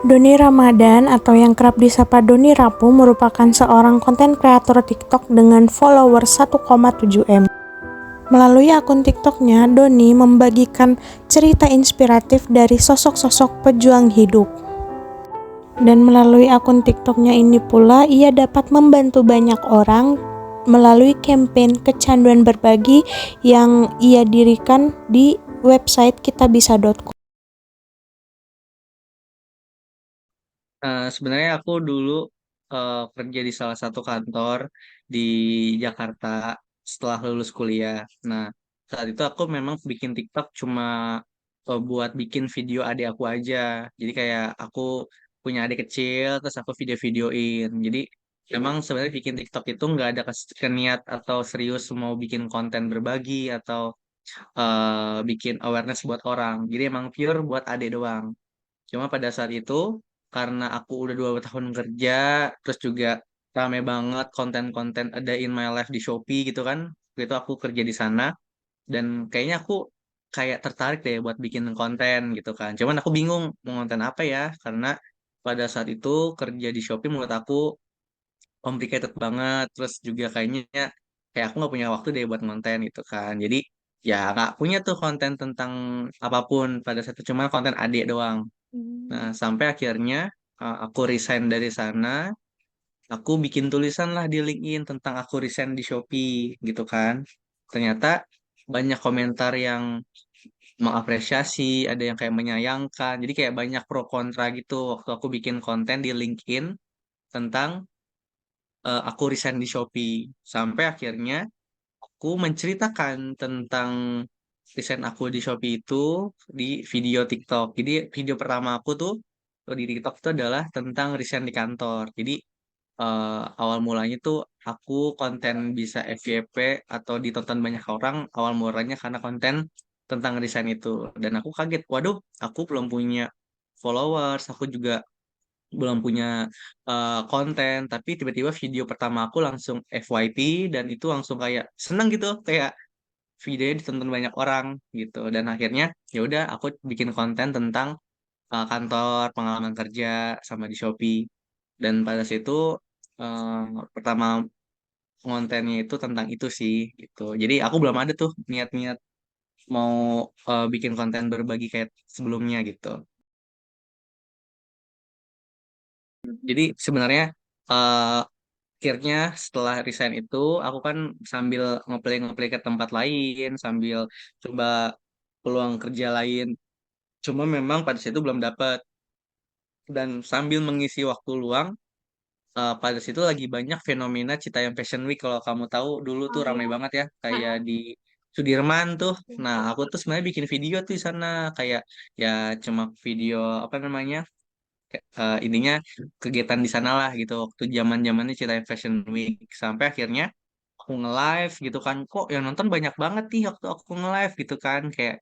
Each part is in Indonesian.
Doni Ramadan atau yang kerap disapa Doni Rapu merupakan seorang konten kreator TikTok dengan followers 1,7 M. Melalui akun TikToknya, Doni membagikan cerita inspiratif dari sosok-sosok pejuang hidup. Dan melalui akun TikToknya ini pula, ia dapat membantu banyak orang melalui campaign kecanduan berbagi yang ia dirikan di website kitabisa.com. Sebenarnya aku dulu kerja di salah satu kantor di Jakarta setelah lulus kuliah. Nah, saat itu aku memang bikin TikTok cuma buat bikin video adik aku aja. Jadi kayak aku punya adik kecil, terus aku video-videoin. Jadi memang sebenarnya bikin TikTok itu nggak ada keniat atau serius mau bikin konten berbagi atau bikin awareness buat orang. Jadi emang pure buat adik doang. Cuma pada saat itu karena aku udah 2 tahun kerja, terus juga rame banget konten-konten ada in my life di Shopee gitu kan. Waktu itu aku kerja di sana dan kayaknya aku kayak tertarik deh buat bikin konten gitu kan. Cuman aku bingung mau konten apa ya karena pada saat itu kerja di Shopee menurut aku complicated banget. Terus juga kayaknya kayak aku nggak punya waktu deh buat konten gitu kan. Jadi ya nggak punya tuh konten tentang apapun pada saat itu cuma konten adik doang. Nah, sampai akhirnya aku resign dari sana, aku bikin tulisan lah di LinkedIn tentang aku resign di Shopee gitu kan. Ternyata banyak komentar yang mengapresiasi, ada yang kayak menyayangkan. Jadi kayak banyak pro kontra gitu waktu aku bikin konten di LinkedIn tentang aku resign di Shopee. Sampai akhirnya aku menceritakan tentang resign aku di Shopee itu di video TikTok. Jadi video pertama aku tuh di TikTok itu adalah tentang resign di kantor. Jadi awal mulanya tuh aku konten bisa FYP atau ditonton banyak orang. Awal mulanya karena konten tentang resign itu. Dan aku kaget, waduh, aku belum punya followers, aku juga belum punya konten, tapi tiba-tiba video pertama aku langsung FYP dan itu langsung kayak seneng gitu, kayak videonya ditonton banyak orang gitu. Dan akhirnya ya udah aku bikin konten tentang kantor, pengalaman kerja sama di Shopee. Dan pada situ eh, pertama kontennya itu tentang itu sih gitu. Jadi aku belum ada tuh niat-niat mau bikin konten berbagi kayak sebelumnya gitu. Jadi sebenarnya eh, akhirnya setelah resign itu aku kan sambil ngeplay ke tempat lain, sambil coba peluang kerja lain. Cuma memang pada situ belum dapat. Dan sambil mengisi waktu luang, pada situ lagi banyak fenomena Citayam Fashion Week. Kalau kamu tahu dulu tuh ramai banget ya, kayak di Sudirman tuh. Nah, aku tuh sebenarnya bikin video tuh di sana, kayak ya cuma video apa namanya, intinya kegiatan di sana lah gitu. Waktu zaman zamannya Citayam Fashion Week, sampai akhirnya aku nge-live gitu kan, kok yang nonton banyak banget nih waktu aku nge-live gitu kan, kayak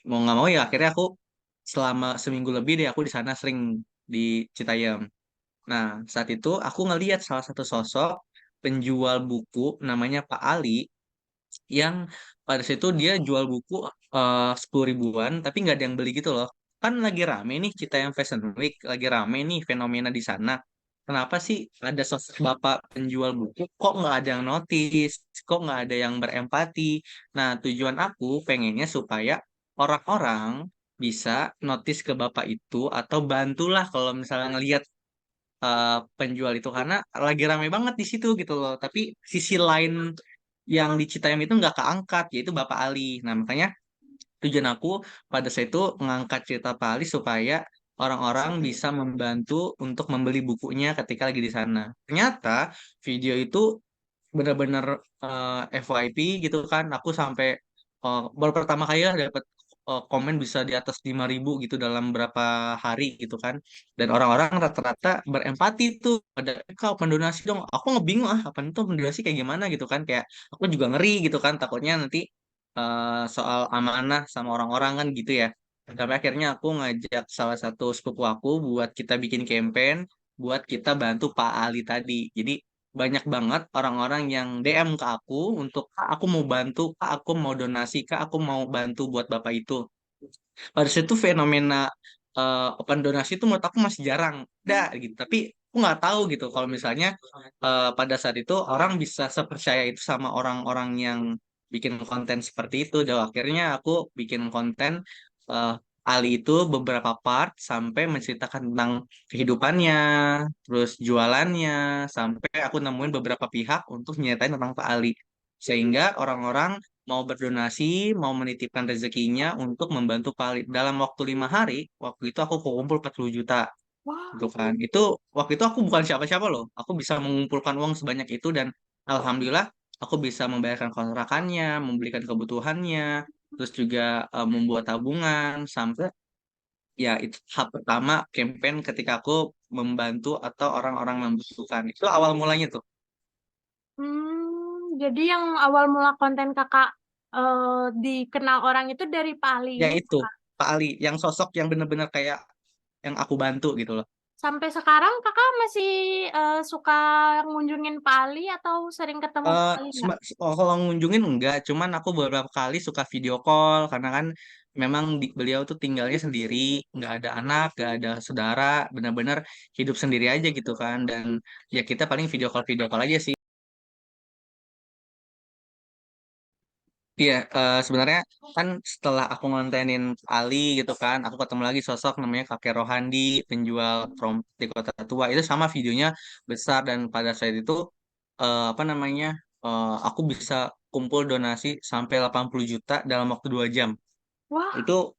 mau nggak mau ya akhirnya aku selama seminggu lebih deh aku di sana sering di Citayam. Nah, saat itu aku ngeliat salah satu sosok penjual buku namanya Pak Ali yang pada situ dia jual buku 10 ribuan tapi nggak ada yang beli gitu loh. Kan lagi rame nih Citayam Fashion Week, lagi rame nih fenomena di sana. Kenapa sih ada sosok bapak penjual buku kok nggak ada yang notice, kok nggak ada yang berempati? Nah, tujuan aku pengennya supaya orang-orang bisa notice ke bapak itu atau bantulah kalau misalnya ngelihat penjual itu karena lagi rame banget di situ gitu loh. Tapi sisi lain yang di Citayam itu nggak keangkat yaitu Bapak Ali. Nah makanya tujuan aku pada saat itu mengangkat cerita Pak Ali supaya orang-orang bisa membantu untuk membeli bukunya ketika lagi di sana. Ternyata video itu benar-benar FYP gitu kan. Aku sampai baru pertama kali lah dapat komen bisa di atas 5.000 gitu dalam berapa hari gitu kan. Dan orang-orang rata-rata berempati tuh pada kau pendonasi dong. Aku ngebingung apa itu pendonasi kayak gimana gitu kan. Kayak aku juga ngeri gitu kan takutnya nanti soal amanah sama orang-orang kan gitu ya. Sampai akhirnya aku ngajak salah satu sepupu aku buat kita bikin campaign buat kita bantu Pak Ali tadi. Jadi banyak banget orang-orang yang DM ke aku untuk Kak aku mau bantu, Kak aku mau donasi, Kak aku mau bantu buat bapak itu. Pada situ fenomena open donasi itu menurut aku masih jarang ada gitu. Tapi aku nggak tahu gitu kalau misalnya pada saat itu orang bisa sepercaya itu sama orang-orang yang bikin konten seperti itu. Dan akhirnya aku bikin konten eh, Ali itu beberapa part sampai menceritakan tentang kehidupannya, terus jualannya, sampai aku nemuin beberapa pihak untuk nyeritain tentang Pak Ali. Sehingga orang-orang mau berdonasi, mau menitipkan rezekinya untuk membantu Pak Ali. Dalam waktu 5 hari, waktu itu aku kumpul 40 juta gitu Wow. kan. Itu waktu itu aku bukan siapa-siapa loh. Aku bisa mengumpulkan uang sebanyak itu dan alhamdulillah aku bisa membayarkan kontrakannya, membelikan kebutuhannya, terus juga membuat tabungan sampai ya itu hal pertama campaign ketika aku membantu atau orang-orang membutuhkan. Itu awal mulanya tuh. Jadi yang awal mula konten kakak dikenal orang itu dari Pak Ali Ya ini, itu Kak. Pak Ali yang sosok yang bener-bener kayak yang aku bantu gitu loh. Sampai sekarang kakak masih suka ngunjungin Pak Ali atau sering ketemu Pak Ali nggak? Kalau ngunjungin enggak, cuman aku beberapa kali suka video call karena kan memang beliau tuh tinggalnya sendiri, nggak ada anak, nggak ada saudara, benar-benar hidup sendiri aja gitu kan. Dan ya kita paling video call aja sih. Iya, sebenarnya kan setelah aku ngontenin Ali gitu kan, aku ketemu lagi sosok namanya Kakek Rohandi, penjual trompet di Kota Tua. Itu sama videonya besar dan pada saat itu apa namanya, aku bisa kumpul donasi sampai 80 juta dalam waktu 2 jam. Wah, Itu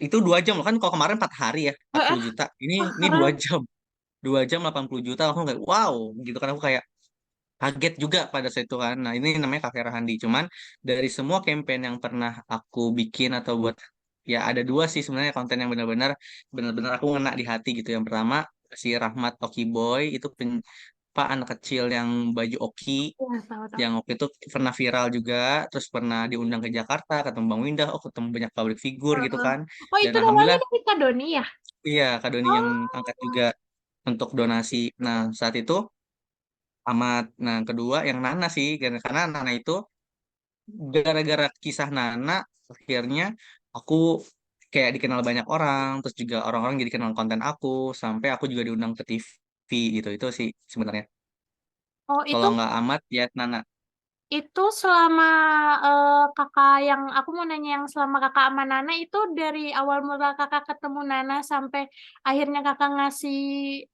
itu 2 jam loh kan kalau kemarin 4 hari ya 40 juta. wah Ini dua keren. jam. 2 jam 80 juta aku kayak wow gitu kan aku kayak kaget juga pada saat itu kan. Nah, ini namanya Cafe Rahandi. Cuman dari semua campaign yang pernah aku bikin atau buat ya ada dua sih sebenarnya konten yang benar-benar aku ngena di hati gitu. Yang pertama si Rahmat Oki Boy itu pak anak kecil yang baju Oki Ya, tahu-tahu. yang waktu itu pernah viral juga, terus pernah diundang ke Jakarta, ketemu Bang Windah, oh ketemu banyak public figure gitu Heeh. kan. Oh, Dan itu namanya alhamdulillah, dari Kak Doni ya? iya Kak Doni yang angkat Oh, juga untuk donasi. Nah, saat itu amat. Nah, kedua yang Nana sih, karena Nana itu gara-gara kisah Nana akhirnya aku kayak dikenal banyak orang terus juga orang-orang jadi kenal konten aku sampai aku juga diundang ke TV gitu itu sih sebenarnya oh kalau nggak amat ya Nana. itu selama kakak yang aku mau nanya yang selama kakak sama Nana itu dari awal mula kakak ketemu Nana sampai akhirnya kakak ngasih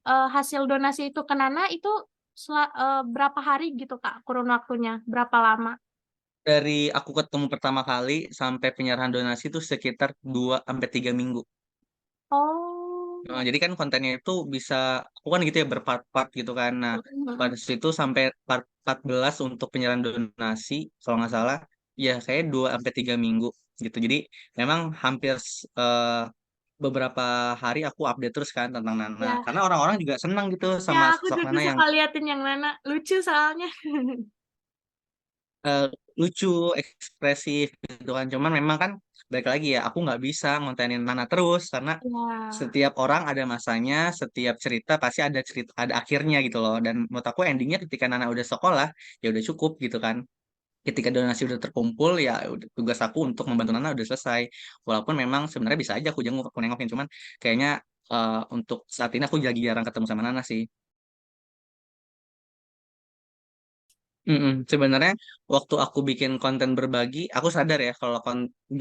hasil donasi itu ke Nana itu berapa hari gitu Kak kurun waktunya berapa lama? Dari aku ketemu pertama kali sampai penyerahan donasi itu sekitar 2 sampai 3 minggu. Oh, Nah, jadi kan kontennya itu bisa aku kan gitu ya berpart-part gitu kan. Nah, pada situ sampai part 14 untuk penyerahan donasi kalau nggak salah ya kayak 2 sampai 3 minggu gitu. Jadi memang hampir beberapa hari aku update terus kan tentang Nana ya, karena orang-orang juga senang gitu ya sama aku sosok juga Nana yang suka liatin yang Nana lucu soalnya. eh, lucu, ekspresif gitu kan. Cuman memang kan balik lagi ya, aku nggak bisa ngontenin Nana terus karena Ya. setiap orang ada masanya, setiap cerita pasti ada cerita, ada akhirnya gitu loh. Dan menurut aku endingnya ketika Nana udah sekolah, ya udah cukup gitu kan. Ketika donasi udah terkumpul, ya udah tugas aku untuk membantu Nana udah selesai. Walaupun memang sebenarnya bisa aja aku jenguk, aku nengokin, cuman kayaknya untuk saat ini aku lagi jarang ketemu sama Nana sih. Sebenarnya waktu aku bikin konten berbagi, aku sadar ya kalau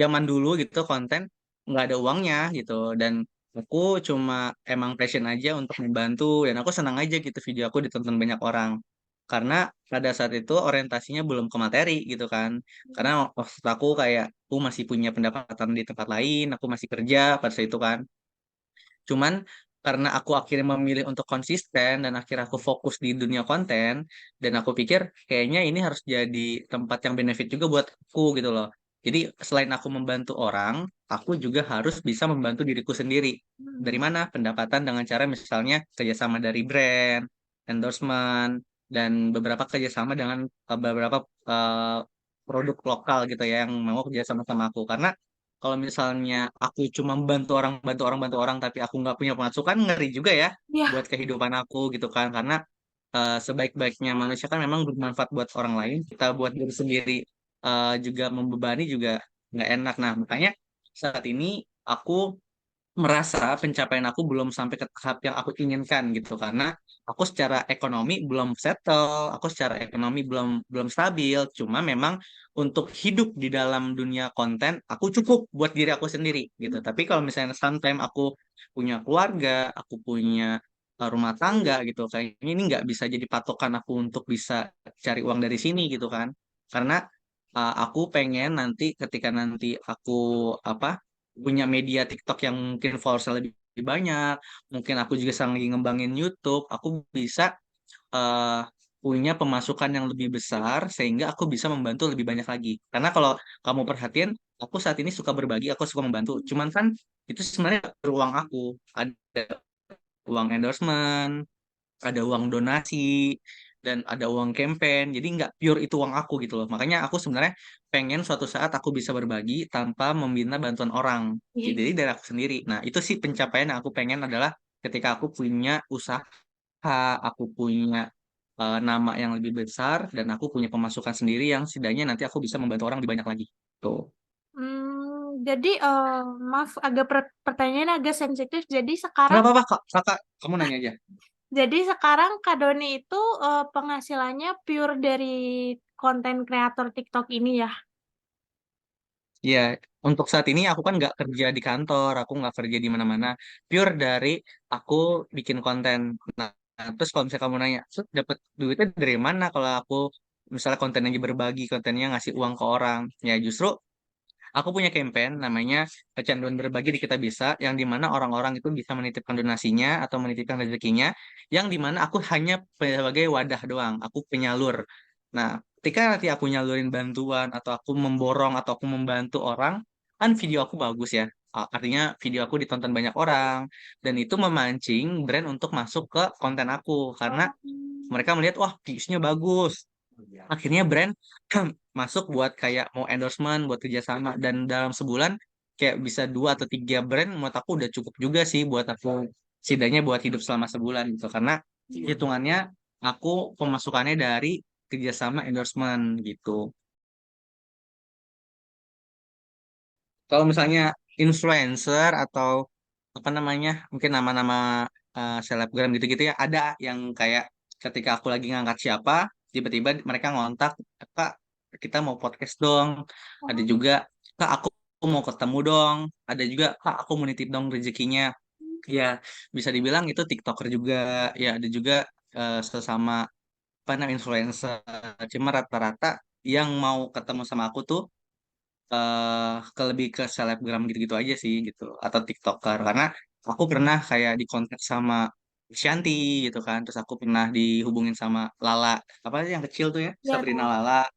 zaman dulu gitu konten nggak ada uangnya gitu dan aku cuma emang passion aja untuk membantu dan aku senang aja gitu video aku ditonton banyak orang karena pada saat itu orientasinya belum ke materi gitu kan karena waktu aku kayak aku masih punya pendapatan di tempat lain, aku masih kerja pada saat itu kan. Cuman karena aku akhirnya memilih untuk konsisten dan akhirnya aku fokus di dunia konten dan aku pikir kayaknya ini harus jadi tempat yang benefit juga buat aku gitu loh. Jadi selain aku membantu orang, aku juga harus bisa membantu diriku sendiri. Dari mana? Pendapatan dengan cara misalnya kerjasama dari brand, endorsement, dan beberapa kerjasama dengan beberapa eh, produk lokal gitu ya yang mau kerjasama sama aku. Karena kalau misalnya aku cuma bantu orang, tapi aku nggak punya pemasukan, ngeri juga ya Ya, buat kehidupan aku gitu kan. Karena sebaik-baiknya manusia kan memang bermanfaat buat orang lain. Kita buat diri sendiri juga membebani juga nggak enak. Nah, makanya saat ini aku merasa pencapaian aku belum sampai ke tahap yang aku inginkan gitu, karena aku secara ekonomi belum settle, aku secara ekonomi belum belum stabil. Cuma memang untuk hidup di dalam dunia konten aku cukup buat diri aku sendiri gitu. Tapi kalau misalnya sometime aku punya keluarga, aku punya rumah tangga gitu, kayaknya ini nggak bisa jadi patokan aku untuk bisa cari uang dari sini gitu kan. Karena aku pengen nanti ketika nanti aku apa punya media TikTok yang mungkin followersnya lebih banyak, mungkin aku juga sedang lagi ngembangin YouTube, aku bisa eh, punya pemasukan yang lebih besar sehingga aku bisa membantu lebih banyak lagi. Karena kalau kamu perhatiin, aku saat ini suka berbagi, aku suka membantu. Cuman kan itu sebenarnya ruang aku, ada uang endorsement, ada uang donasi, dan ada uang campaign. Jadi nggak pure itu uang aku gitu loh. Makanya aku sebenarnya pengen suatu saat aku bisa berbagi tanpa meminta bantuan orang. Jadi dari aku sendiri. Nah, itu sih pencapaian yang aku pengen adalah ketika aku punya usaha, aku punya nama yang lebih besar, dan aku punya pemasukan sendiri yang setidaknya nanti aku bisa membantu orang lebih banyak lagi. Tuh. Jadi maaf agak pertanyaan agak sensitif. Jadi Nggak sekarang apa-apa, Kak. Kakak, kamu nanya aja. Kak Doni itu penghasilannya pure dari konten kreator TikTok ini ya? Ya, untuk saat ini aku kan nggak kerja di kantor, aku nggak kerja di mana-mana. Pure dari aku bikin konten. Nah, terus kalau misalnya kamu nanya, "Terus dapat duitnya dari mana kalau aku misalnya kontennya berbagi, kontennya ngasih uang ke orang?" Ya justru aku punya campaign namanya Kecanduan Berbagi di Kita Bisa, yang dimana orang-orang itu bisa menitipkan donasinya atau menitipkan rezekinya, yang dimana aku hanya sebagai wadah doang, aku penyalur. Nah, ketika nanti aku nyalurin bantuan atau aku memborong atau aku membantu orang, kan video aku bagus ya. Artinya video aku ditonton banyak orang, dan itu memancing brand untuk masuk ke konten aku karena mereka melihat, wah, views-nya bagus. Akhirnya brand masuk buat kayak mau endorsement, buat kerjasama, dan dalam sebulan kayak bisa 2 atau 3 brand, menurut aku udah cukup juga sih buat aku setidaknya buat hidup selama sebulan gitu, karena hitungannya aku pemasukannya dari kerjasama endorsement gitu. Kalau misalnya influencer atau apa namanya, mungkin nama-nama selebgram gitu-gitu ya, ada yang kayak ketika aku lagi ngangkat siapa, tiba-tiba mereka ngontak, "Kak, kita mau podcast dong." Ada juga, "Kak, aku mau ketemu dong." Ada juga, "Kak, aku mau nitip dong rezekinya." Ya, bisa dibilang itu TikToker juga. Ya, ada juga sesama apa namanya influencer. Cuma rata-rata yang mau ketemu sama aku tuh ke lebih ke selebgram gitu-gitu aja sih gitu, atau TikToker, karena aku pernah kayak di kontak sama Shanti gitu kan, terus aku pernah dihubungin sama Lala, apa sih yang kecil tuh ya, Ya, Sabrina Lala,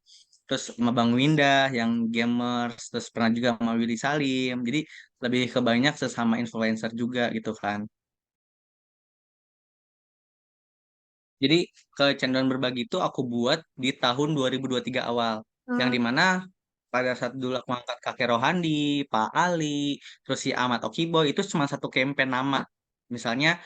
terus sama Bang Winda yang gamers, terus pernah juga sama Willy Salim. Jadi lebih ke banyak sesama influencer juga gitu kan. Jadi kecanduan berbagi itu aku buat di tahun 2023 awal. Yang hmm, dimana pada saat dulu aku angkat Kakek Rohandi, Pak Ali, terus si Ahmad Okiboy, itu cuma satu campaign nama. Misalnya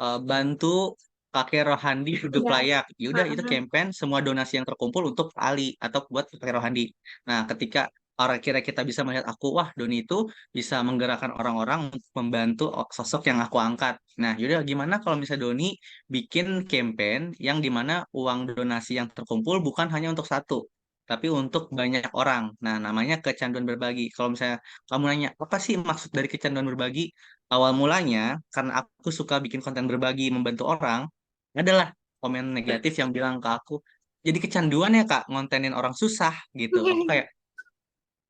bantu kakek Rohandi hidup ya. layak. Ya udah itu Heeh. campaign semua donasi yang terkumpul untuk Ali atau buat kakek Rohandi. Nah, ketika orang kira kita bisa melihat aku, wah, Doni itu bisa menggerakkan orang-orang untuk membantu sosok yang aku angkat. Nah, yaudah gimana kalau misalnya Doni bikin campaign yang dimana uang donasi yang terkumpul bukan hanya untuk satu, tapi untuk banyak orang. Nah, namanya kecanduan berbagi. Kalau misalnya kamu nanya, apa sih maksud dari kecanduan berbagi? Awal mulanya, karena aku suka bikin konten berbagi, membantu orang, adalah komen negatif yang bilang ke aku, jadi kecanduan ya Kak, ngontenin orang susah gitu. Aku kayak,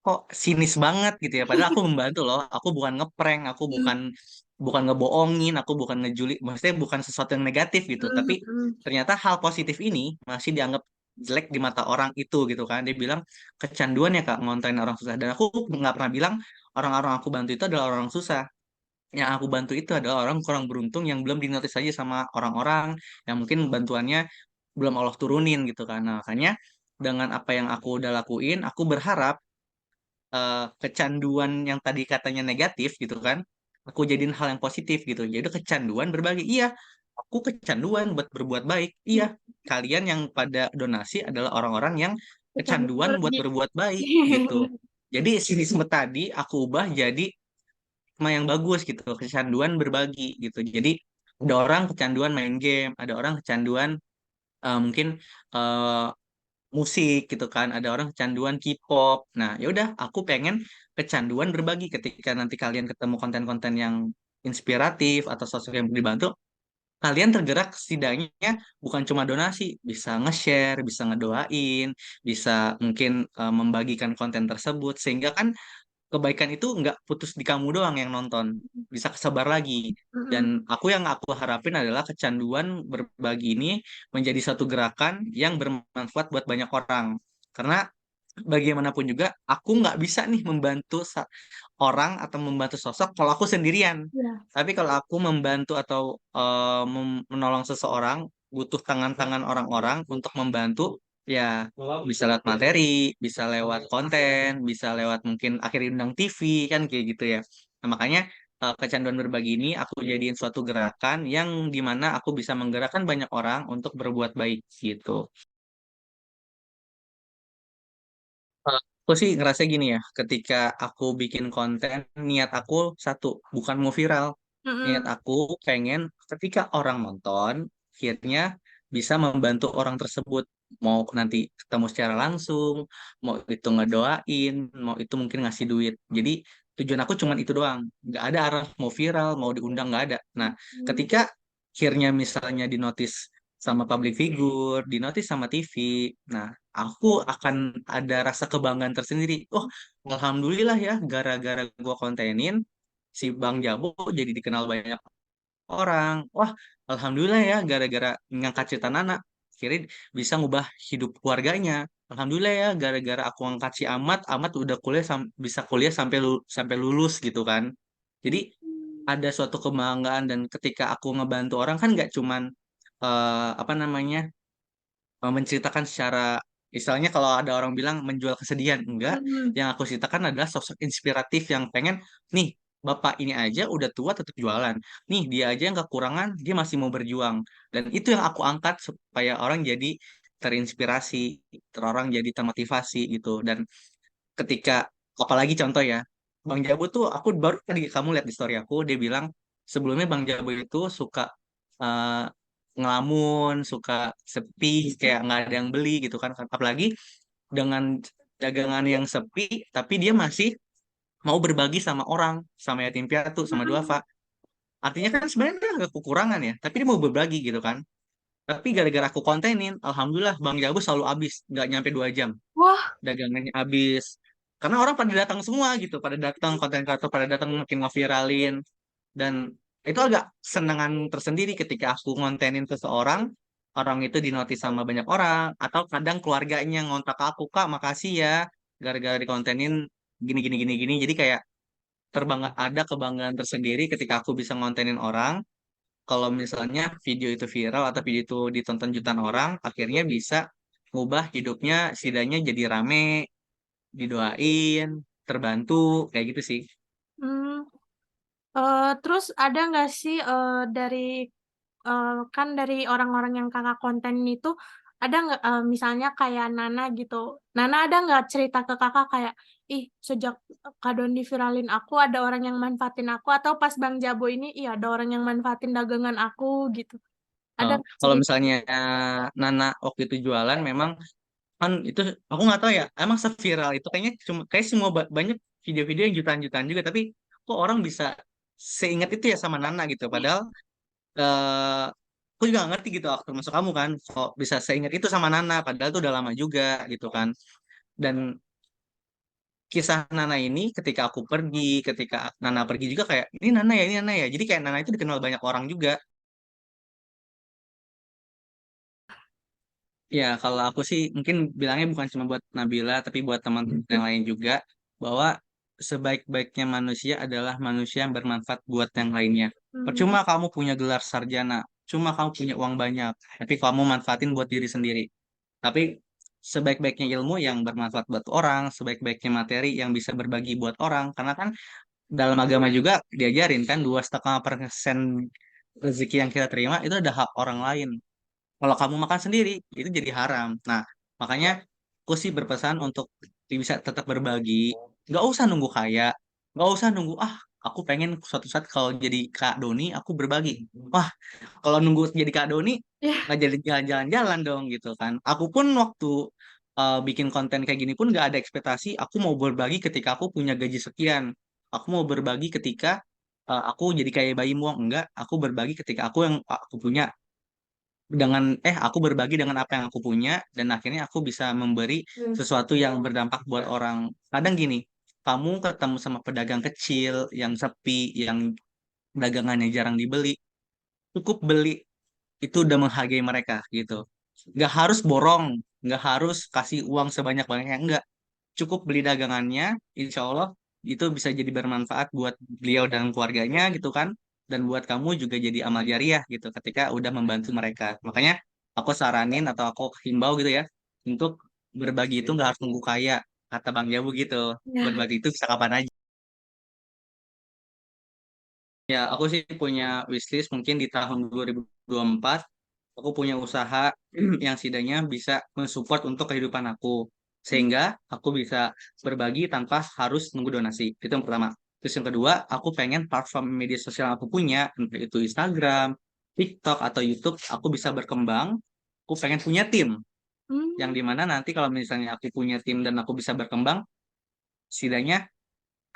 kok sinis banget gitu ya. Padahal aku membantu loh. Aku bukan ngeprank, aku bukan bukan ngebohongin, aku bukan ngejuli. Maksudnya bukan sesuatu yang negatif gitu. Tapi ternyata hal positif ini masih dianggap jelek di mata orang itu gitu kan. Dia bilang kecanduan ya Kak, ngontenin orang susah. Dan aku nggak pernah bilang orang-orang aku bantu itu adalah orang susah. Yang aku bantu itu adalah orang kurang beruntung yang belum dinotis aja sama orang-orang, yang mungkin bantuannya belum Allah turunin gitu kan. Nah, makanya dengan apa yang aku udah lakuin, aku berharap kecanduan yang tadi katanya negatif gitu kan, aku jadiin hal yang positif gitu. Jadi kecanduan berbagi. Iya, aku kecanduan buat berbuat baik. Iya, kalian yang pada donasi adalah orang-orang yang kecanduan buat Kecanduan. berbuat baik gitu. Jadi sinisme tadi aku ubah jadi stigma yang bagus gitu, kecanduan berbagi gitu. Jadi ada orang kecanduan main game, ada orang kecanduan mungkin eh, musik gitu kan, ada orang kecanduan K-pop. Nah, ya udah, aku pengen kecanduan berbagi ketika nanti kalian ketemu konten-konten yang inspiratif atau sosok yang dibantu, kalian tergerak setidaknya bukan cuma donasi, bisa nge-share, bisa ngedoain, bisa mungkin membagikan konten tersebut sehingga kan kebaikan itu nggak putus di kamu doang yang nonton, bisa kesebar lagi. Dan Mm-mm. aku harapin adalah kecanduan berbagi ini menjadi satu gerakan yang bermanfaat buat banyak orang. Karena bagaimanapun juga aku nggak bisa nih membantu orang atau membantu sosok kalau aku sendirian. Ya. Tapi kalau aku membantu atau menolong seseorang, butuh tangan-tangan orang-orang untuk membantu, ya bisa lewat materi, bisa lewat konten, bisa lewat mungkin akhirnya undang TV kan kayak gitu ya. Nah, makanya kecanduan berbagi ini aku jadiin suatu gerakan yang dimana aku bisa menggerakkan banyak orang untuk berbuat baik gitu. Aku sih ngerasa gini ya, ketika aku bikin konten, niat aku satu, bukan mau viral. Niat Mm-mm. aku pengen ketika orang nonton, akhirnya bisa membantu orang tersebut. Mau nanti ketemu secara langsung, mau itu ngedoain, mau itu mungkin ngasih duit. Jadi tujuan aku cuma itu doang. Nggak ada arah mau viral, mau diundang, nggak ada. Nah, ketika akhirnya misalnya di notice sama public figure, di notice sama TV, nah aku akan ada rasa kebanggaan tersendiri. Oh, alhamdulillah ya, gara-gara gua kontenin, si Bang Jabo jadi dikenal banyak orang. Wah, alhamdulillah ya, gara-gara ngangkat cerita Nana, kira bisa ngubah hidup keluarganya. Alhamdulillah ya, gara-gara aku ngangkat si Amat, Amat udah kuliah bisa kuliah sampai lulus gitu kan. Jadi ada suatu kebanggaan dan ketika aku ngebantu orang kan nggak cuman apa namanya menceritakan secara istilahnya kalau ada orang bilang menjual kesedihan, enggak. Mm-mm. Yang aku ceritakan adalah sosok inspiratif yang pengen nih, bapak ini aja udah tua tetap jualan, nih dia aja yang kekurangan dia masih mau berjuang, dan itu yang aku angkat supaya orang jadi terinspirasi, orang jadi termotivasi gitu. Dan ketika apalagi contoh ya, Bang Jabu tuh aku baru tadi kamu lihat di story aku, dia bilang sebelumnya Bang Jabu itu suka eh, ngelamun, suka sepi, kayak nggak ada yang beli gitu kan. Apalagi dengan dagangan yang sepi, tapi dia masih mau berbagi sama orang, sama yatim piatu, sama duafa. Mm-mm. Artinya kan sebenarnya dia nggak kekurangan ya, tapi dia mau berbagi gitu kan. Tapi gara-gara aku kontenin, alhamdulillah Bang Jabu selalu habis, nggak nyampe 2 jam Wah. dagangannya habis, karena orang pada datang semua gitu, pada datang konten kreator, pada datang makin ngeviralin. Dan itu agak senengan tersendiri ketika aku ngontenin ke seorang, orang itu dinotis sama banyak orang, atau kadang keluarganya ngontak aku, kak makasih ya gara-gara dikontenin gini gini gini gini. Jadi kayak ada kebanggaan tersendiri ketika aku bisa ngontenin orang, kalau misalnya video itu viral atau video itu ditonton jutaan orang, akhirnya bisa ngubah hidupnya, setidaknya jadi rame, didoain, terbantu, kayak gitu sih. Hmm. Terus ada nggak sih dari kan dari orang-orang yang kakak konten itu ada nggak misalnya kayak Nana gitu. Nana ada nggak cerita ke kakak kayak ih sejak Kak Doni viralin aku ada orang yang manfaatin aku atau pas Bang Jabo ini iya ada orang yang manfaatin dagangan aku gitu. Ada nggak Kalau cerita? misalnya Nana waktu itu jualan, memang kan itu aku nggak tahu ya, emang seviral itu kayaknya cuma kayak semua banyak video-video yang jutaan-jutaan juga, tapi kok orang bisa seingat itu ya sama Nana gitu. Padahal eh, aku juga nggak ngerti gitu waktu masuk kamu kan, kok bisa seingat itu sama Nana, padahal itu udah lama juga gitu kan. Dan kisah Nana ini ketika aku pergi, ketika Nana pergi juga kayak ini Nana ya, ini Nana ya. Jadi kayak Nana itu dikenal banyak orang juga. Ya, kalau aku sih mungkin bilangnya bukan cuma buat Nabila, tapi buat teman-teman yang lain juga, bahwa sebaik-baiknya manusia adalah manusia yang bermanfaat buat yang lainnya. Hmm. Percuma kamu punya gelar sarjana, cuma kamu punya uang banyak, tapi kamu manfaatin buat diri sendiri. Tapi sebaik-baiknya ilmu yang bermanfaat buat orang, sebaik-baiknya materi yang bisa berbagi buat orang, karena kan dalam agama juga diajarin kan 2,5% rezeki yang kita terima itu ada hak orang lain. Kalau kamu makan sendiri, itu jadi haram. Nah, makanya aku sih berpesan untuk bisa tetap berbagi. Nggak usah nunggu kaya, nggak usah nunggu, ah, aku pengen suatu saat kalau jadi Kak Doni aku berbagi. Wah, kalau nunggu jadi Kak Doni Ya. nggak jadi jalan-jalan dong gitu kan. Aku pun waktu bikin konten kayak gini pun nggak ada ekspektasi aku mau berbagi ketika aku punya gaji sekian. Aku mau berbagi ketika aku jadi kayak bayi muang. Enggak, aku berbagi ketika aku punya aku berbagi dengan apa yang aku punya dan akhirnya aku bisa memberi sesuatu yang berdampak buat orang. Kadang gini, kamu ketemu sama pedagang kecil yang sepi, yang dagangannya jarang dibeli, cukup beli itu udah menghargai mereka gitu. Nggak harus borong, nggak harus kasih uang sebanyak-banyaknya, enggak. Cukup beli dagangannya, insya Allah itu bisa jadi bermanfaat buat beliau dan keluarganya gitu kan. Dan buat kamu juga jadi amal jariah gitu ketika udah membantu mereka. Makanya aku saranin atau aku himbau gitu ya, untuk berbagi itu nggak harus nunggu kaya. Kata Bang Jabu gitu, Ya. berbagi itu bisa kapan aja. Ya, aku sih punya wishlist mungkin di tahun 2024 aku punya usaha yang setidaknya bisa mensupport untuk kehidupan aku. Sehingga aku bisa berbagi tanpa harus nunggu donasi. Itu yang pertama. Terus yang kedua, aku pengen platform media sosial yang aku punya, entah itu Instagram, TikTok, atau YouTube, aku bisa berkembang. Aku pengen punya tim. Yang Hmm. dimana nanti kalau misalnya aku punya tim dan aku bisa berkembang, setidaknya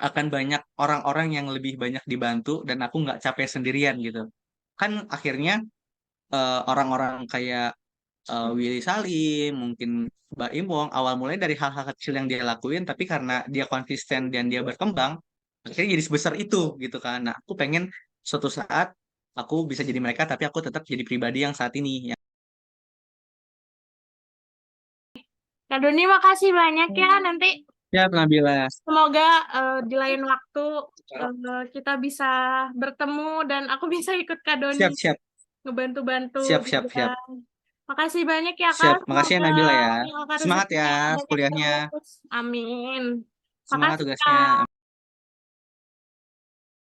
akan banyak orang-orang yang lebih banyak dibantu dan aku nggak capek sendirian gitu. Kan akhirnya orang-orang kayak Willy Salim, mungkin Mbak Imong, awal mulai dari hal-hal kecil yang dia lakuin, tapi karena dia konsisten dan dia berkembang, akhirnya jadi sebesar itu gitu kan. Nah, aku pengen suatu saat aku bisa jadi mereka, tapi aku tetap jadi pribadi yang saat ini. Kak Doni, makasih banyak ya. Nanti Ya, Nabila. semoga di lain waktu kita bisa bertemu dan aku bisa ikut Kak Doni Siap, siap, ngebantu-bantu siap, siap, juga. siap, Makasih banyak ya Kak. siap. Makasih ya Semoga Nabila ya. Kakak Semangat ya rezekinya banyak kuliahnya. terus. Amin. Semangat Makasih tugasnya. Kak.